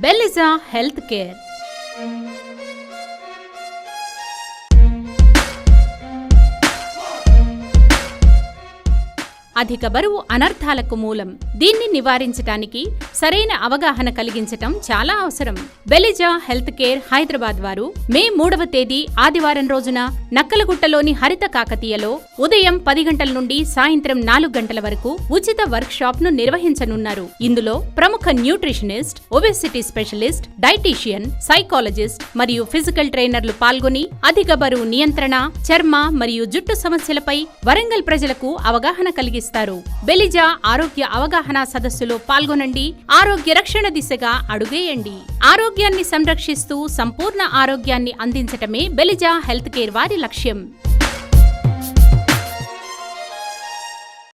బెలిజా health care. అధిక బరువు అనర్థాలకు మూలం. దీన్ని నివారించడానికి సరైన అవగాహన కలిగించటం చాలా అవసరం. బెలిజా హెల్త్ కేర్ హైదరాబాద్ వారు మే 3వ తేదీ ఆదివారం రోజున నక్కలగుట్టలోని హరిత కాకతీయలో ఉదయం 10 గంటల నుండి సాయంత్రం 4 గంటల వరకు ఉచిత వర్క్ షాప్ ను నిర్వహించనున్నారు. ఇందులో ప్రముఖ nutritionist, obesity specialist, dietitian, psychologist మరియు ఫిజికల్ ట్రైనర్లు పాల్గొని అధిక బరువు నియంత్రణ, చర్మ మరియు జుట్టు సమస్యలపై వరంగల్ ప్రజలకు అవగాహన కలిగిస్తారు. బెలిజా ఆరోగ్య అవగాహన సదస్సులో పాల్గొనండి. ఆరోగ్య రక్షణ దిశగా అడుగేయండి. ఆరోగ్యాన్ని సంరక్షిస్తూ సంపూర్ణ ఆరోగ్యాన్ని అందించటమే బెలిజా హెల్త్ కేర్ వారి లక్ష్యం.